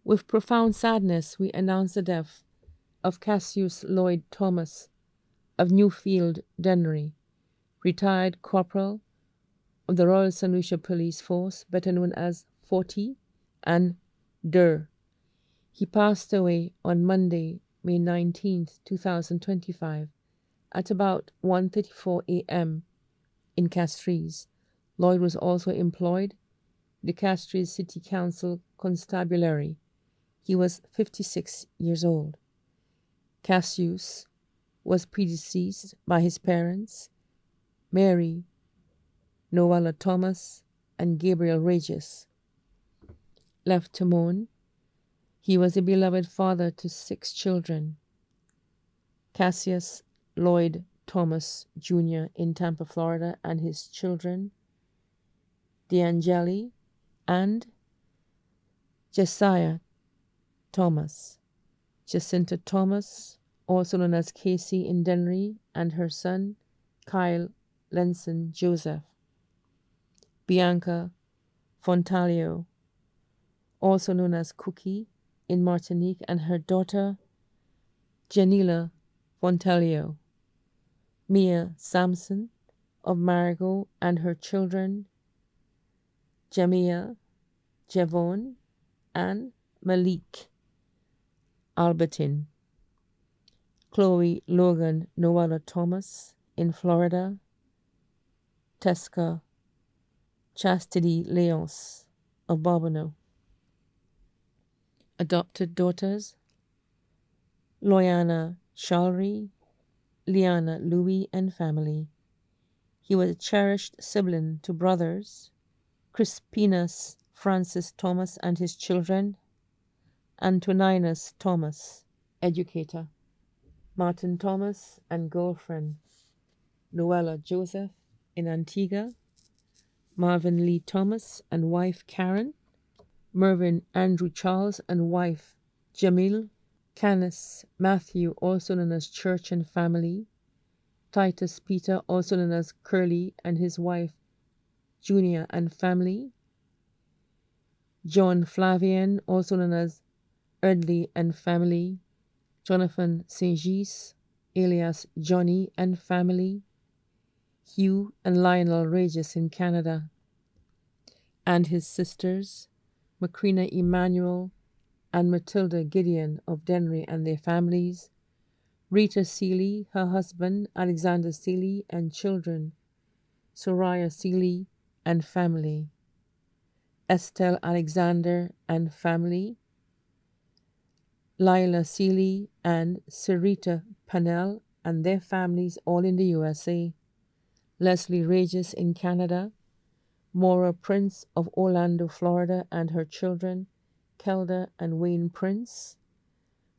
With profound sadness, we announce the death of Cassius Lloyd Thomas of Newfield, Dennery, retired corporal of the Royal St. Lucia Police Force, better known as 40 and DER. He passed away on Monday, May 19th, 2025, at about 1:34 a.m. in Castries. Lloyd was also employed the Castries City Council Constabulary. He was 56 years old. Cassius was predeceased by his parents, Mary Noella Thomas and Gabriel Regis. Left to mourn, he was a beloved father to 6 children. Cassius Lloyd Thomas Jr. in Tampa, Florida, and his children, D'Angeli and Josiah Thomas. Jacinta Thomas, also known as Casey in Dennery, and her son, Kyle Lenson Joseph. Bianca Fontalio, also known as Cookie in Martinique, and her daughter, Janila Fontalio. Mia Sampson of Marigot and her children, Jamia, Javon, and Malik Albertin. Chloe Logan Noella Thomas in Florida. Tesca Chastity Leonce of Bobino. Adopted daughters, Loyana Shalry, Liana Louis and family. He was a cherished sibling to brothers, Crispinus Francis Thomas and his children, Antoninus Thomas, educator, Martin Thomas and girlfriend, Noella Joseph in Antigua, Marvin Lee Thomas and wife Karen, Mervyn Andrew Charles and wife Jamil, Canis Matthew, also known as Church and family, Titus Peter, also known as Curly, and his wife Junia and family, John Flavian, also known as Erdley and family, Jonathan Saint-Gis, alias Johnny and family, Hugh and Lionel Regis in Canada, and his sisters, Macrina Emanuel and Matilda Gideon of Dennery and their families, Rita Seeley, her husband, Alexander Seeley, and children, Soraya Seeley and family, Estelle Alexander and family, Lila Seeley and Sarita Pannell and their families, all in the USA, Leslie Regis in Canada, Maura Prince of Orlando, Florida, and her children, Kelda and Wayne Prince,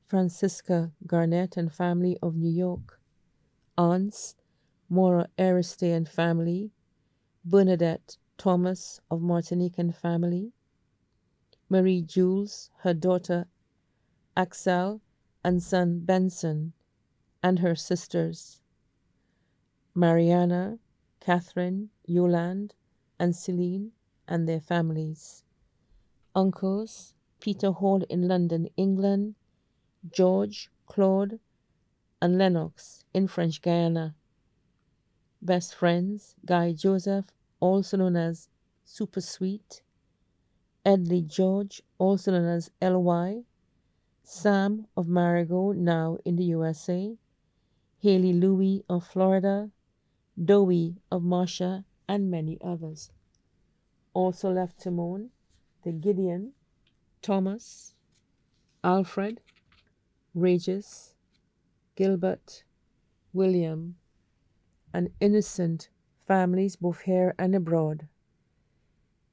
Francisca Garnett and family of New York, aunts, Maura Ariste and family, Bernadette Thomas of Martinique and family, Marie Jules, her daughter Axel and son Benson, and her sisters, Mariana, Catherine, Yolande, and Celine, and their families. Uncles, Peter Hall in London, England, George, Claude, and Lennox in French Guiana. Best friends, Guy Joseph, also known as Super Sweet, Edley George, also known as LY, Sam of Marigot, now in the USA, Haley Louie of Florida, Dowie of Marcia, and many others. Also left to mourn, the Gideon, Thomas, Alfred, Regis, Gilbert, William, and innocent families both here and abroad.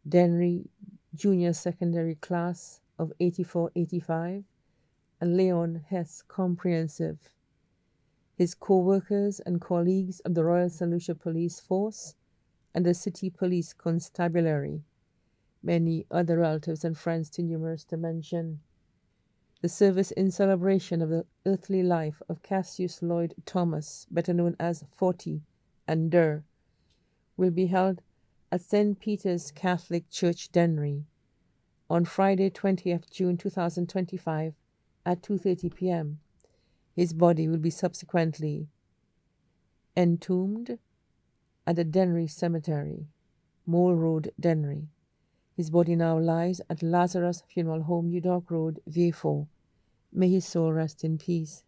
Dennery Junior Secondary Class of 84-85, and Leon Hess Comprehensive. His co-workers and colleagues of the Royal St. Lucia Police Force and the City Police Constabulary. Many other relatives and friends too numerous to mention. The service in celebration of the earthly life of Cassius Lloyd Thomas, better known as 40 and Der, will be held at St. Peter's Catholic Church, Dennery, on Friday, 20th June 2025 at 2:30 p.m. His body will be subsequently entombed at the Dennery Cemetery, Mole Road, Dennery. His body now lies at Lazarus Funeral Home, New Dock Road, V4. May his soul rest in peace.